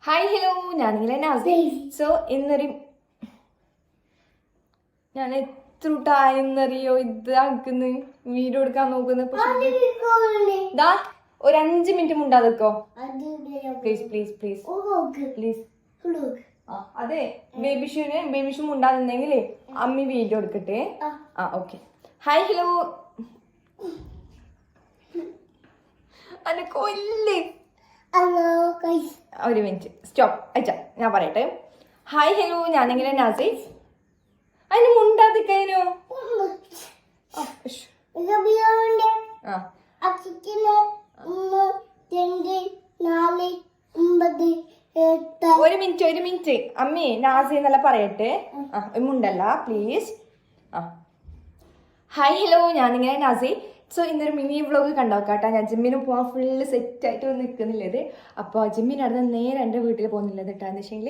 Hi hello, ഞാനിങ്ങനെ Nazi. So ഇന്നൊരു ഞാൻ എത്ര ടായെന്നറിയോ ഇത് ആക്കുന്നു വീഡിയോ എടുക്കാൻ നോക്കുന്നു. ദാ ഒരു 5 മിനിറ്റ് മുണ്ടാതെക്കോ പ്ലീസ് പ്ലീസ് പ്ലീസ് പ്ലീസ്. അതെ, ബേബിഷു മുണ്ടാകുന്നെങ്കിൽ അമ്മി വീഡിയോ എടുക്കട്ടെ. ഓക്കെ. ഹായ് ഹലോ, അല്ല കൊല്ലേ ഒരു മിനിറ്റ് സ്റ്റോപ്പ്. അച്ഛാ ഞാൻ പറയട്ടെ. ഹായ് ഹലോ, ഞാനെങ്ങനെ നാസി. അതിന് മുണ്ടാതിക്കോ. ഒരു മിനിറ്റ് അമ്മേ നാസി എന്നല്ല പറയട്ടെ. മുണ്ടല്ല പ്ലീസ്. ഹായ് ഹലോ, ഞാനിങ്ങനെ നാസി. സോ ഇന്നൊരു മിനി വ്ളോഗ് കണ്ടോക്കാട്ടെ. ഞാൻ ജിമ്മിന് പോകാൻ ഫുള്ള് സെറ്റായിട്ട് നിൽക്കുന്നില്ലത്. അപ്പോൾ ജിമ്മിന് അടുത്ത് നേരെ എൻ്റെ വീട്ടിൽ പോകുന്നില്ലത് കേട്ടാന്ന് വെച്ചെങ്കിൽ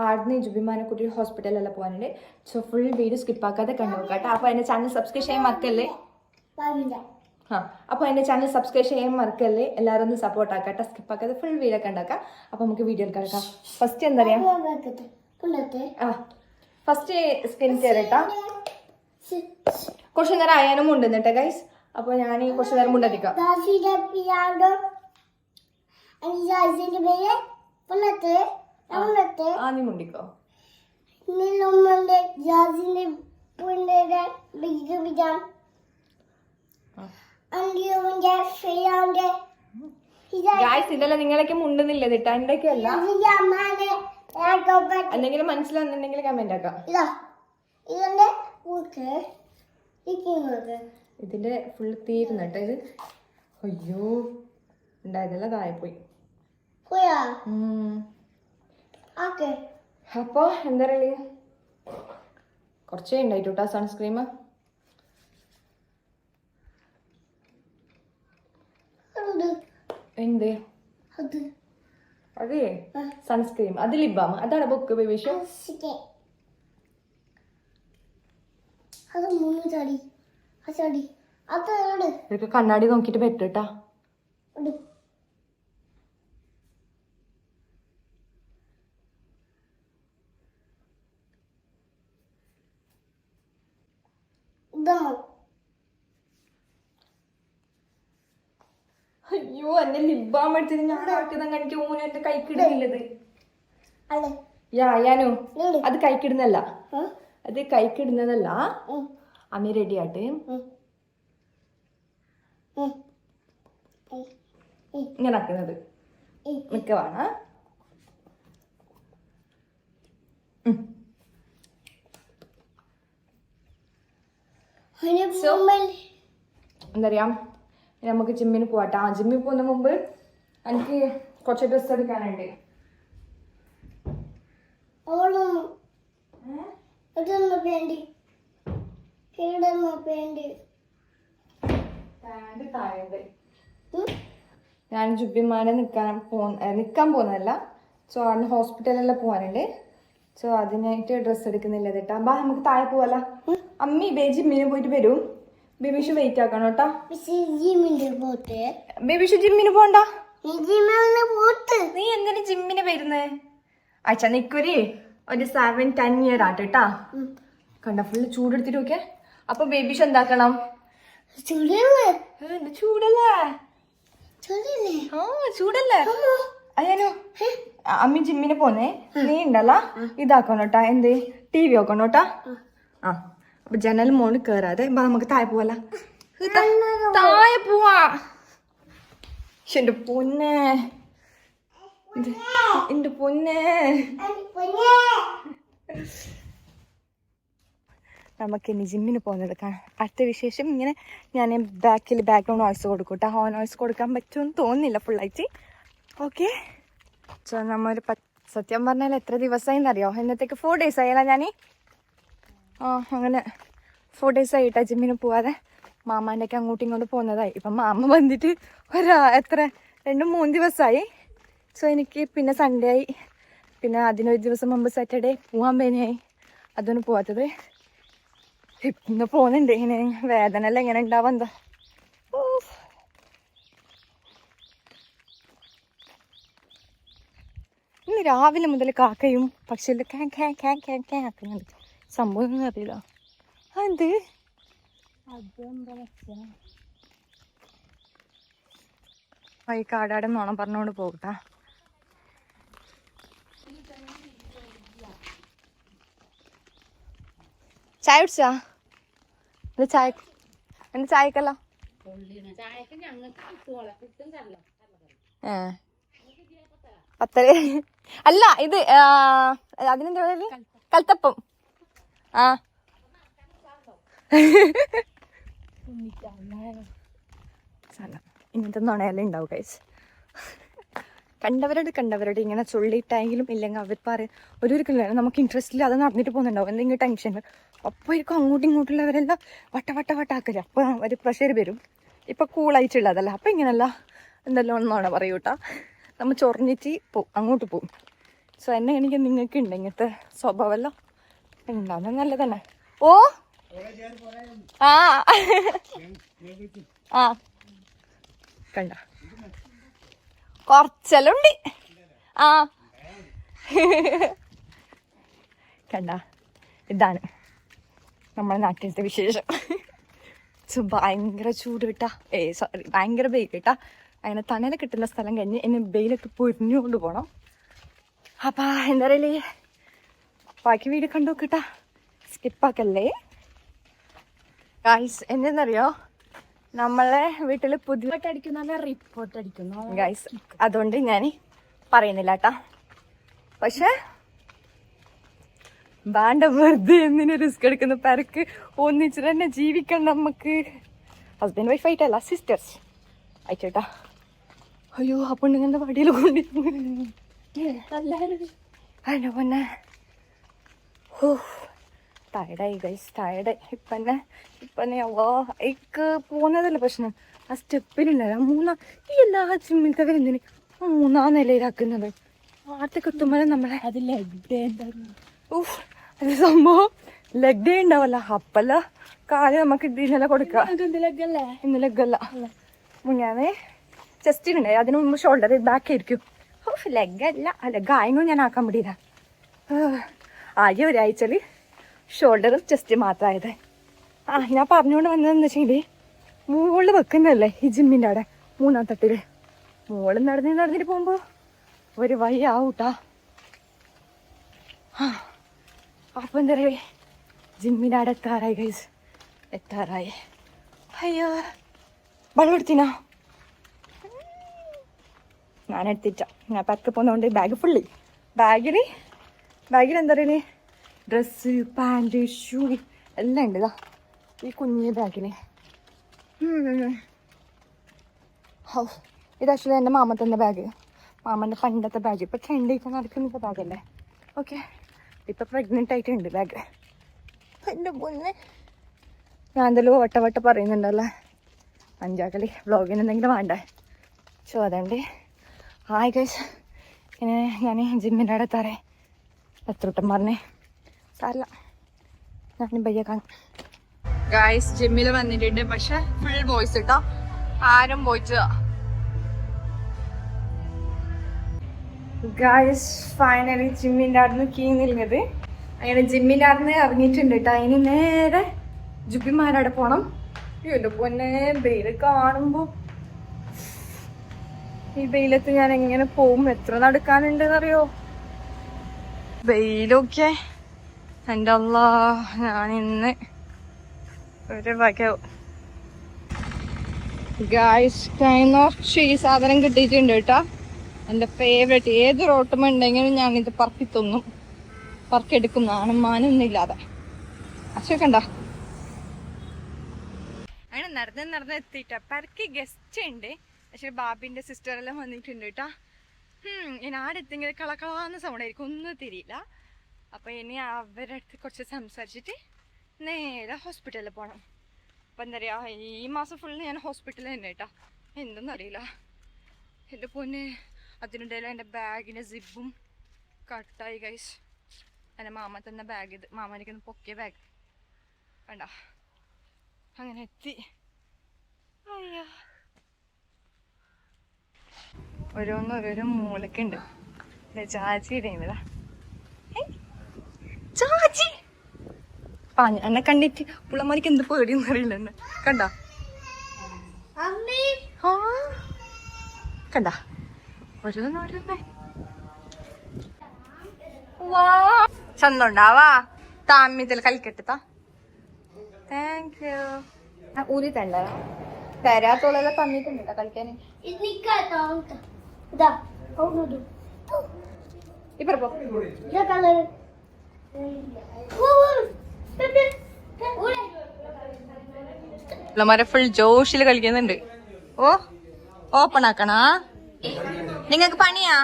ആടുന്ന് ജുബിമാനെ കുട്ടി ഹോസ്പിറ്റലിലെല്ലാം പോകാനുണ്ട്. സോ ഫുൾ വീഡിയോ സ്കിപ്പാക്കാതെ കണ്ടോക്കാട്ടെ. അപ്പോൾ എൻ്റെ ചാനൽ സബ്സ്ക്രൈബ് ചെയ്യാൻ മറക്കല്ലേ. അപ്പോൾ എൻ്റെ ചാനൽ സബ്സ്ക്രൈബ് ചെയ്യാൻ മറക്കല്ലേ. എല്ലാവരും ഒന്ന് സപ്പോർട്ട് ആക്കാട്ടെ. സ്കിപ്പാക്കാതെ ഫുൾ വീഡിയോ കണ്ടാക്കാം. അപ്പോൾ നമുക്ക് വീഡിയോ കിടക്കാം. ഫസ്റ്റ് എന്താ പറയുക, ഫസ്റ്റ് സ്കിൻ കെയർ കേട്ടാ. കുറച്ച് നേരം അയാനും ഉണ്ടെന്നിട്ടെ ഗൈസ്. അപ്പോൾ ഞാൻ കുറച്ച് നേരം മുണ്ടടിക്കാം. നീ മുണ്ടിക്കോ. ഗൈസ് ഇതല്ല നിങ്ങളൊക്കെ മുണ്ടുന്നില്ല കേട്ടാ. എന്റെയൊക്കെ അല്ല. എന്തെങ്കിലും മനസ്സിലാകുന്നുണ്ടെങ്കിൽ കമന്റ് ആക്കാം. ഇതിന്റെ ഫുള്ള് തീരുന്ന കേട്ടോ ഇത്. അയ്യോ ഉണ്ടായതെല്ലാം താഴെപ്പോയി. അപ്പൊ എന്താ പറയുക, കുറച്ചേ ഉണ്ടായിട്ടു കേട്ടോ സൺസ്ക്രീം. എന്ത് അതെ സൺസ്ക്രീം, അത് ലിബാം, അതാണ് ബുക്ക് ബേബിഷു. ഇതൊക്കെ കണ്ണാടി നോക്കിട്ട് പറ്റൂട്ടാ. അയ്യോ എന്നെ ലിബാം എടുത്തിട്ട് ഞാൻ ആക്കുന്നത് എനിക്ക് ഊന് എന്റെ കൈക്കിടുന്നില്ലത്. യാനു അത് കൈക്കിടുന്നല്ല, അത് കൈക്കിടുന്നതല്ല. അമ്മ റെഡി ആട്ടെ. ഇങ്ങനെ ആക്കുന്നത് മിക്കവാണ്. എന്താ പറയാ, നമുക്ക് ജിമ്മിന് പോവാട്ടാ. ജിമ്മിൽ പോകുന്ന മുമ്പ് എനിക്ക് കുറച്ച് ഡ്രസ്സ് എടുക്കാനുണ്ട്. ഞാൻ ജുബിമാനെ നിൽക്കാൻ പോകുന്നതല്ല. സോ അവിടെ ഹോസ്പിറ്റലിലെല്ലാം പോകാനുണ്ട്. സോ അതിനായിട്ട് ഡ്രസ്സ് എടുക്കുന്നില്ല കേട്ടാ. ബാ നമുക്ക് താഴെ പോവല്ല. അമ്മി ജിമ്മിന് പോയിട്ട് വരും. ബേബിഷു വെയിറ്റ് ആക്കണം കേട്ടാ. ബേബിഷു ജിമ്മിന് പോണ്ട. നീ എന്തിനു ജിമ്മിന് വരുന്നേ? അച്ഛാ നിക്കൊരു 7-10 ഇയർ ആട്ടെട്ടാ. കണ്ട ഫുള്ള് ചൂടെടുത്തിട്ട് നോക്കിയാ. അപ്പൊ ബേബിഷു എന്താക്കണം? ചൂടല്ലേ ചൂടല്ലേ അയ്യാനോ. അമ്മി ജിമ്മിന് പോന്നേ, നീ ഉണ്ടല്ല ഇതാക്കണം കേട്ടാ. എന്ത് TV നോക്കണം കേട്ടാ. അപ്പൊ ജനൽ മോള് കേറാതെ നമുക്ക് താഴെ പോവല്ല. താഴെ പോവാ. എന്റെ പൊന്നെ, എന്റെ പൊന്നെ. നമുക്ക് ഇനി ജിമ്മിന് പോകുന്നത് അടുത്ത വിശേഷം. ഇങ്ങനെ ഞാൻ ബാക്ക്ഗ്രൗണ്ട് വോയിസ് കൊടുക്കും കേട്ടോ. ഹോൺ വോയിസ് കൊടുക്കാൻ പറ്റുമെന്ന് തോന്നുന്നില്ല ഫുള്ളായിട്ട്. ഓക്കെ. സോ നമ്മൊരു സത്യം പറഞ്ഞാൽ എത്ര ദിവസമായിന്നറിയോ? ഇന്നത്തേക്ക് 4 days ആയല്ല ഞാൻ. അങ്ങനെ 4 days ആയിട്ടാ ജിമ്മിന് പോവാതെ. മാമാൻ്റെ ഒക്കെ അങ്ങോട്ടും ഇങ്ങോട്ട് പോകുന്നതായി. ഇപ്പം മാമ വന്നിട്ട് എത്ര 2-3 ദിവസമായി. സോ എനിക്ക് പിന്നെ സൺഡേ ആയി. പിന്നെ അതിനൊരു ദിവസം മുമ്പ് സാറ്റർഡേ പോകാൻ വേനയായി. അതൊന്നും പോവാത്തത്. ഇന്ന് പോകുന്നുണ്ട്. ഇങ്ങനെ വേദന എല്ലാം എങ്ങനെ ഉണ്ടാവാ എന്താ. ഇന്ന് രാവിലെ മുതൽ കാക്കയും പക്ഷിയിൽ ആക്കുന്നുണ്ട്. സംഭവം ഒന്നും അറിയില്ല. എന്ത് ഈ കാടാടെ നോണം പറഞ്ഞോണ്ട് പോകട്ടാ. ചായ കുടിച്ചാ? ചായ എന്റെ ചായക്കല്ല പത്തര അല്ല ഇത് അതിനെന്താ പറയുക? കൽത്തപ്പം. ആ ഇങ്ങനത്തെ നുണയെല്ലാം ഉണ്ടാവും ഗൈസ്. കണ്ടവരോട് ഇങ്ങനെ ചൊല്ലിയിട്ടായെങ്കിലും ഇല്ലെങ്കിൽ അവർ പറയും ഒരു നമുക്ക് ഇൻട്രസ്റ്റ് ഇല്ല അത് നടന്നിട്ട് പോകുന്നുണ്ടാവും എന്തെങ്കിലും ടെൻഷൻ. അപ്പോൾ ഇരിക്കും അങ്ങോട്ടും ഇങ്ങോട്ടുള്ളവരെല്ലാം വട്ടാക്കില്ല. അപ്പോൾ ഒരു പ്രഷർ വരും. ഇപ്പം കൂളായിട്ടുള്ളതല്ല. അപ്പം ഇങ്ങനെയല്ല എന്തെല്ലാം ഒന്നാണ് പറയൂട്ടാ. നമ്മൾ ചൊറിഞ്ഞിട്ട് പോവും, അങ്ങോട്ട് പോവും. സോ എനിക്ക് നിങ്ങൾക്ക് ഉണ്ട് ഇങ്ങനത്തെ സ്വഭാവമല്ലോ ഉണ്ടാവുന്നത് നല്ലതന്നെ. ഓ ആ ആ കണ്ട കുറച്ചെല്ലാം ഉണ്ട്. ആ കണ്ട ഇതാണ് നമ്മുടെ നാട്ടിലത്തെ വിശേഷം. ഭയങ്കര ചൂട് കിട്ടാ. സോറി ഭയങ്കര വെയിൽ കിട്ടാ. അങ്ങനെ തണല കിട്ടുന്ന സ്ഥലം കഴിഞ്ഞ് എന്നെ വെയിലൊക്കെ പൊരിഞ്ഞുകൊണ്ട് പോകണം. അപ്പം എന്താ പറയലേ, ബാക്കി വീട് കണ്ടു കിട്ടാ. സ്കിപ്പാക്കല്ലേ ഗൈസ്. എന്തെന്നറിയോ, നമ്മളെ വീട്ടിൽ പുതിയ റിപ്പോർട്ട് അടിക്കുന്നു ഗൈസ്. അതുകൊണ്ട് ഞാൻ പറയുന്നില്ല കേട്ടാ. പക്ഷെ വേണ്ട, വെറുതെ എന്തിനു റിസ്ക് എടുക്കുന്ന പെരക്ക് ഒന്നിച്ചിട്ട് തന്നെ ജീവിക്കണം നമുക്ക്. ഹസ്ബൻഡ് വൈഫ് ആയിട്ടല്ല, സിസ്റ്റേഴ്സ് ആയിട്ടാ. അയ്യോ ആ പെണ്ണുങ്ങന്റെ വടിയിൽ കൊണ്ടിരുന്നു അതിന്റെ പൊന്നെ. ഓ ടയർഡായി ഗൈസ്, ടയർഡായി. ഇപ്പന്നെ എനിക്ക് പോകുന്നതല്ല പ്രശ്നം. ആ സ്റ്റെപ്പിലുണ്ടായിരുന്നു ഈ എല്ലാ ജിമ്മിലത്തവരെന്തിന് 3-ാം നിലയിലാക്കുന്നത്. ആദ്യമൊക്കെ എത്തുമ്പോൾ നമ്മളെ അത് സംഭവം ലെഗ് ഡേ ഉണ്ടാവല്ല. അപ്പല്ല കാല് നമുക്ക് ഇതിനെല്ല കൊടുക്കാം. ഇന്ന് ലെഗല്ല, ഞാൻ ചെസ്റ്റിനുണ്ടായി. അതിന് മുമ്പ് ഷോൾഡർ ബാക്ക് ആയിരിക്കും. ലെഗല്ല, ലെഗ് ആയെങ്കിലും ഞാൻ ആക്കാൻ പറ്റിയില്ല. ആകെ ഒരാഴ്ചയിൽ ഷോൾഡറും ചെസ്റ്റ് മാത്രമായത്. ഞാൻ പറഞ്ഞുകൊണ്ട് വന്നതെന്ന് വെച്ചെങ്കിൽ മുകളിൽ വെക്കുന്നതല്ലേ ഈ ജിമ്മിൻ്റെ അവിടെ 3-ാം തട്ടിൽ. മുകളിൽ നടന്നിട്ട് പോകുമ്പോൾ ഒരു വഴി ആവൂട്ടാ. അപ്പം എന്താ പറയുക, ജിമ്മിൻ്റെ അവിടെ എത്താറായി ഗൈസ്, എത്താറായി. അയ്യോ വെള്ളം എടുത്തിനാ? ഞാൻ എടുത്തിട്ട. ഞാൻ പരക്കെ പോകുന്നതുകൊണ്ട് ബാഗ് ഫുള്ളി. ബാഗിൽ എന്താ പറയുക, ഡ്രസ്സ്, പാൻറ്, ഷൂ എല്ലാം ഉണ്ട്. ഇതാ ഈ കുഞ്ഞ് ബാഗിൽ. ഹൗ ഇത് ആക്ച്വലി എൻ്റെ മാമത്തൻ്റെ ബാഗ്, മാമൻ്റെ പണ്ടത്തെ ബാഗ്. ഇപ്പം ട്രെൻഡായിട്ട് നടക്കുന്ന ബാഗല്ലേ. ഓക്കെ, ഇപ്പം പ്രഗ്നൻ്റ് ആയിട്ടുണ്ട് ബാഗ്. എൻ്റെ പൊന്നെ, ഞാൻ എന്തെല്ലോ വട്ട പറയുന്നുണ്ടല്ലേ. അഞ്ചാക്കളി വ്ളോഗിന് എന്തെങ്കിലും വേണ്ടേ. സോ അതുകൊണ്ട് ഹായ് ഗൈസ്, ഇങ്ങനെ ഞാൻ ജിമ്മിൻ്റെ അവിടെ എത്താറേ. എത്രൂട്ടം പറഞ്ഞേ സാരല്ല, ഞാൻ പയ്യെ കാണും. ഗൈസ് ജിമ്മിൽ വന്നിട്ടുണ്ട്. പക്ഷെ ഫുൾ ബോയ്സ് കേട്ടോ, ആരും പോയിട്ടാ. ഗൈസ് ഫൈനലി ജിമ്മിൻ്റെ അവിടെ നിന്ന് കീന്നിരുന്നത്. അങ്ങനെ ജിമ്മിൻ്റെ അവിടെ നിന്ന് ഇറങ്ങിയിട്ടുണ്ട് കേട്ടോ. അതിന് നേരെ ജുബിമാരവിടെ പോകണം. എൻ്റെ പൊന്നെ വെയിൽ കാണുമ്പോൾ ഈ വെയിലത്ത് ഞാൻ എങ്ങനെ പോവും? എത്ര നടക്കാനുണ്ടെന്നറിയോ വെയിലൊക്കെ. എൻ്റെ അല്ലാ, ഞാൻ ഇന്ന് ഒരു വകയാവും. ഗായ്സ് കുറച്ച് ഈ സാധനം കിട്ടിയിട്ടുണ്ട് കേട്ടോ. എൻ്റെ ഫേവറേറ്റ്. ഏത് റോട്ടും ഉണ്ടെങ്കിലും ഞാനിത് പറക്കി തിന്നും, പറക്കെടുക്കും, നാണും മാനൊന്നും ഇല്ലാതെ. അച്ഛക്കണ്ട അങ്ങനെ നടന്ന് എത്തിയിട്ട പരക്ക് ഗസ്റ്റ് ഉണ്ട്. പക്ഷെ ബാബിന്റെ സിസ്റ്ററെല്ലാം വന്നിട്ടുണ്ട് കേട്ടാ. ഇനി ആടെത്തെങ്കിലും കളക്കളാന്ന് സൗണ്ട് ആയിരിക്കും, ഒന്നും തിരിയില്ല. അപ്പൊ ഇനി അവരുടെ അടുത്ത് കുറച്ച് സംസാരിച്ചിട്ട് നേരെ ഹോസ്പിറ്റലിൽ പോകണം. അപ്പം എന്താ പറയുക, ഈ മാസം ഫുള്ള് ഞാൻ ഹോസ്പിറ്റലിൽ തന്നെ കേട്ടോ. എന്തെന്ന് അറിയില്ല എൻ്റെ പൊന്നെ. അതിനിടയിൽ എൻ്റെ ബാഗിൻ്റെ സിബും കട്ടായി ഗൈസ്. എൻ്റെ മാമ തന്ന ബാഗ്, ഇത് മാമനിക്കൊന്ന് പൊക്കിയ ബാഗ് വേണ്ട. അങ്ങനെ എത്തി. അയ്യോ ഓരോന്നോരോരോ മൂലക്കുണ്ട്. ചാച്ചിയുടെ ചാച്ചി എന്നെ കണ്ടിട്ട് പുള്ളമാരിക്ക് എന്ത് പേടിയെന്ന് അറിയില്ല എന്നെ കണ്ട കണ്ട ഓരോന്നോരോന്നേ ചന്തണ്ടാവാ താമ്യത്തിൽ കളിക്കട്ടെ താങ്ക് യു ഊരി തണ്ട തരാത്തോളെല്ലാം തന്നിട്ടുണ്ട് കളിക്കാൻ ഇപ്പൊ പിള്ളമാരെ ഫുൾ ജോഷില് കളിക്കുന്നുണ്ട് ഓ ഓപ്പൺ ആക്കണാ നിങ്ങക്ക് പണിയാ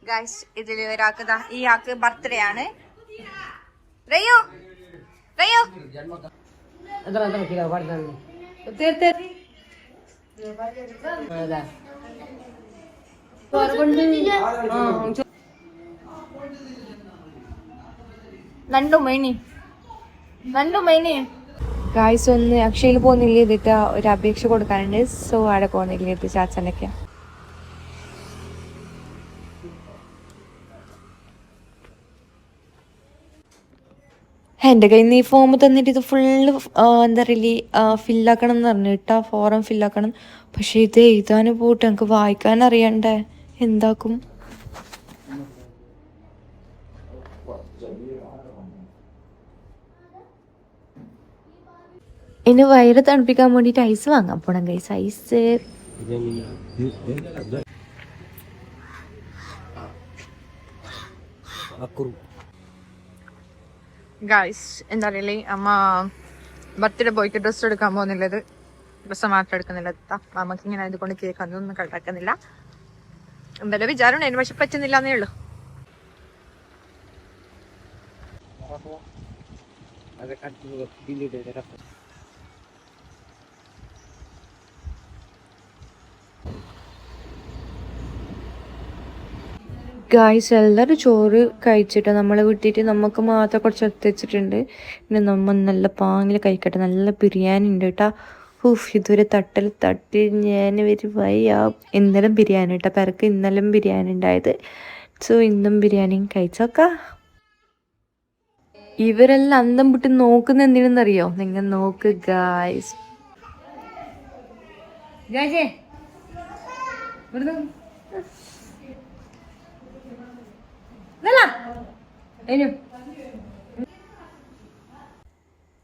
ഗൈസ് ഇതില് ഒരാൾക്ക് ഈ ആൾക്ക് ബർത്ത്ഡേ ആണ് റയോ റയോ രണ്ടു മൈനി ഗായ്സ് ഒന്ന് അക്ഷയിൽ പോകുന്നില്ല ഇതിട്ട് ഒരു അപേക്ഷ കൊടുക്കാനുണ്ട് സോ അവിടെ പോകുന്നില്ല ഇത് ചാച്ചനൊക്കെ എൻ്റെ കയ്യിൽ നിന്ന് ഈ ഫോം തന്നിട്ട് ഇത് ഫുള്ള് എന്താ പറയില്ലേ ഫില്ലാക്കണം എന്ന് പറഞ്ഞു കേട്ടാ ഫോറം ഫില്ലാക്കണം പക്ഷെ ഇത് എഴുതാനും പോയിട്ട് എനിക്ക് വായിക്കാൻ അറിയണ്ടേ എന്താക്കും ഇനി വയറ് തണുപ്പിക്കാൻ വേണ്ടിയിട്ട് ഐസ് വാങ്ങാൻ പോണം ഗൈസ് ഐസ് ഗൈസ് എന്താ പറയല്ലേ അമ്മ ബർത്ത്ഡേ ബോയ്ക്ക് ഡ്രസ്സ് എടുക്കാൻ പോകുന്നില്ലത് ഡ്രസ്സ് മാത്രം എടുക്കുന്നില്ല അമ്മക്ക് ഇങ്ങനെ ഇതുകൊണ്ട് കേക്ക് അതൊന്നും കളക്കുന്നില്ല എന്തായാലും വിചാരം അതിന് പക്ഷെ പറ്റുന്നില്ല എന്നേ ഉള്ളു ഗായ്സ് എല്ലാവരും ചോറ് കഴിച്ചിട്ട് നമ്മളെ വിട്ടിട്ട് നമുക്ക് മാത്രം കുറച്ച് എത്തിച്ചിട്ടുണ്ട് പിന്നെ നമ്മൾ നല്ല പാങ്ങിൽ കഴിക്കട്ടെ നല്ല ബിരിയാണി ഉണ്ട് കേട്ടോ ഇതുവരെ തട്ടി ഞാൻ ഒരു വയ്യ ഇന്നലെ ബിരിയാണി കേട്ടോ പെരക്ക് ഇന്നലെ ബിരിയാണി ഉണ്ടായത് സോ ഇന്നും ബിരിയാണിയും കഴിച്ചോക്കാം ഇവരെല്ലാം അന്തം വിട്ട് നോക്കുന്ന എന്തിനെന്നറിയോ നിങ്ങൾ നോക്ക് ഗായ്സ്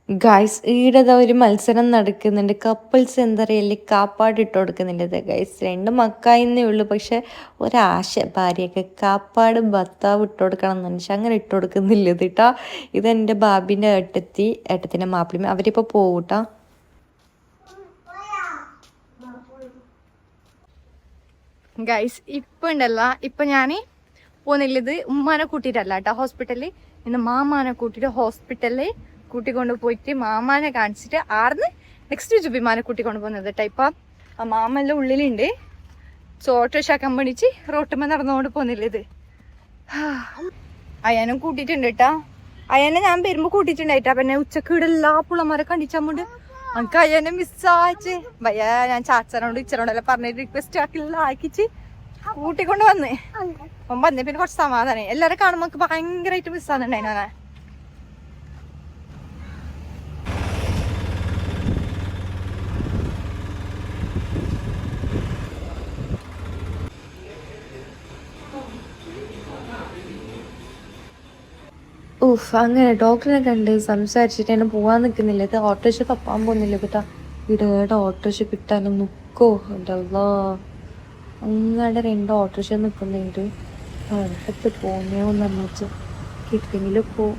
ഗൈസ് ഈടെ ഒരു മത്സരം നടക്കുന്നുണ്ട് കപ്പിൾസ് എന്താ പറയല്ലേ കാപ്പാട് ഇട്ട് കൊടുക്കുന്നുണ്ട് ഗൈസ് 2 മക്കായിന്നേ ഉള്ളൂ പക്ഷെ ഒരാശ ഭാര്യയൊക്കെ കാപ്പാട് ഭർത്താവ് ഇട്ട് കൊടുക്കണം എന്ന് വെച്ചാൽ അങ്ങനെ ഇട്ട് കൊടുക്കുന്നില്ല ഇത് കേട്ടോ ഇതെൻ്റെ ബാബിൻ്റെ ഏട്ടത്തിൻ്റെ മാപ്പിളിയും അവരിപ്പോൾ പോകൂട്ടാ ഗൈസ് ഇപ്പം ഉണ്ടല്ലോ ഇപ്പം ഞാൻ പോകുന്നില്ലത് ഉമ്മാനെ കൂട്ടിയിട്ടല്ല കേട്ടോ ഹോസ്പിറ്റലിൽ ഇന്ന് മാമാനെ കൂട്ടിയിട്ട് ഹോസ്പിറ്റലിൽ കൂട്ടിക്കൊണ്ട് പോയിട്ട് മാമാനെ കാണിച്ചിട്ട് ആർന്ന് നെക്സ്റ്റ് ജുബിമാനെ കൂട്ടിക്കൊണ്ട് പോകുന്നത് കേട്ടോ ഇപ്പം ആ മാമെല്ലാം ഉള്ളിലുണ്ട് സോ ഓട്ടോറിക്ഷ കമ്പണിച്ച് റോട്ടുമ്മ നടന്നുകൊണ്ട് പോകുന്നില്ല ഇത് അയ്യനും കൂട്ടിയിട്ടുണ്ട് കേട്ടോ അയ്യനെ ഞാൻ വരുമ്പോൾ കൂട്ടിയിട്ടുണ്ടായിട്ടാ പിന്നെ ഉച്ചക്ക് ഇവിടെ എല്ലാ പുള്ളമാരെ കണ്ടിച്ചമ്മണ്ട് എനിക്ക് അയ്യനെ മിസ്സാച്ച് ഭയ്യ ഞാൻ ചാച്ചനോട് ഇച്ചനോടെല്ലാം പറഞ്ഞിട്ട് റിക്വസ്റ്റ് ആക്കിച്ച് കൂട്ടിക്കൊണ്ട് വന്ന് അപ്പം വന്നേ പിന്നെ കുറച്ച് സമാധാനം എല്ലാവരും കാണുമ്പോൾ നമുക്ക് ഭയങ്കരമായിട്ട് മിസ്സാകുന്നുണ്ടായിനെ അങ്ങനെ ഡോക്ടറിനെ കണ്ട് സംസാരിച്ചിട്ട് എന്നെ പോകാൻ നിൽക്കുന്നില്ല ഇത് ഓട്ടോറിക്ഷ തപ്പാൻ പോകുന്നില്ല കേട്ടാ ഇവിടെ ഓട്ടോറിക്ഷ കിട്ടാനും നിൽക്കോ ഉണ്ടല്ലോ അങ്ങടെ 2 ഓട്ടോറിക്ഷ നിൽക്കുന്നുണ്ട് അടുത്ത് പോന്നെയോന്ന് വെച്ച് കിട്ടിയെങ്കിലും പോവും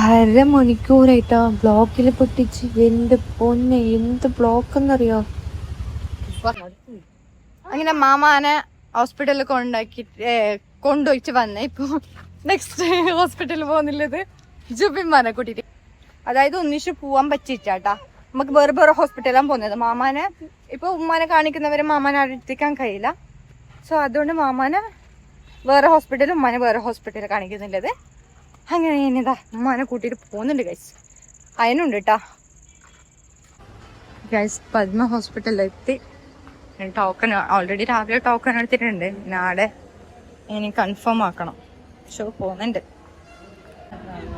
1/2 മണിക്കൂറായിട്ടാ ബ്ലോക്കിൽ പൊട്ടിച്ച് എൻ്റെ പൊന്നെ എന്ത് ബ്ലോക്ക് എന്നറിയോ അങ്ങനെ മാമാനെ ഹോസ്പിറ്റലിൽ കൊണ്ടുപോയിട്ട് വന്നേ ഇപ്പൊ നെക്സ്റ്റ് ഹോസ്പിറ്റലിൽ പോകുന്നില്ലത് ജുബിമാനെ കൂട്ടിട്ട് അതായത് ഒന്നിച്ച് പോവാൻ പറ്റിയിട്ടാ നമുക്ക് വേറെ ഹോസ്പിറ്റലാണ് പോകുന്നത് മാമാനെ ഇപ്പൊ ഉമ്മാനെ കാണിക്കുന്നവരെ മാമാനെ അടുത്തേക്കാൻ കഴിയില്ല സോ അതുകൊണ്ട് മാമാനെ വേറെ ഹോസ്പിറ്റലും ഉമ്മാനെ വേറെ ഹോസ്പിറ്റലിൽ കാണിക്കുന്നുള്ളത് അങ്ങനെ ഞാനിതാ ഉമ്മാനെ കൂട്ടിയിട്ട് പോകുന്നുണ്ട് ഗൈസ് അതിനുണ്ട് കേട്ടാ ഗൈസ് പദ്മ ഹോസ്പിറ്റലിലെത്തി ടോക്കൺ ഓൾറെഡി രാവിലെ ടോക്കൺ എടുത്തിട്ടുണ്ട്. നാളെ ഇനി കൺഫേം ആക്കണം. ഷോ പോകുന്നുണ്ട്.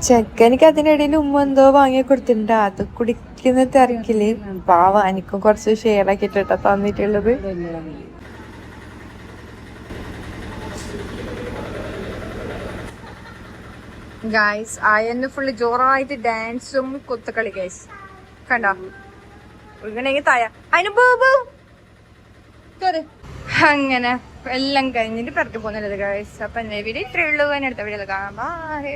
ചെക്കനിക്ക് അതിനിടയിൽ ഉമ്മ എന്തോ വാങ്ങി കൊടുത്തിട്ടുണ്ട്. അത് കുടിക്കുന്ന തിരക്കില് പാവ എനിക്കും കുറച്ച് ഷെയർ ആക്കിയിട്ടാ തന്നിട്ടുള്ളത്. ഗൈസ് അയന്ന് ഫുള്ള് ജോറായിട്ട് ഡാൻസും കൊത്തുകളി ഗൈസ് കണ്ടോ. ഇങ്ങനെയെങ്കിൽ തായ അതിന് അങ്ങനെ എല്ലാം കഴിഞ്ഞിട്ട് പിറക്കി പോകുന്നത് ഗൈസ്. അപ്പൊ വീഡിയോ ഇത്രയേ ഉള്ളൂ. അടുത്ത വീഡിയോ കാണാം. ബൈ.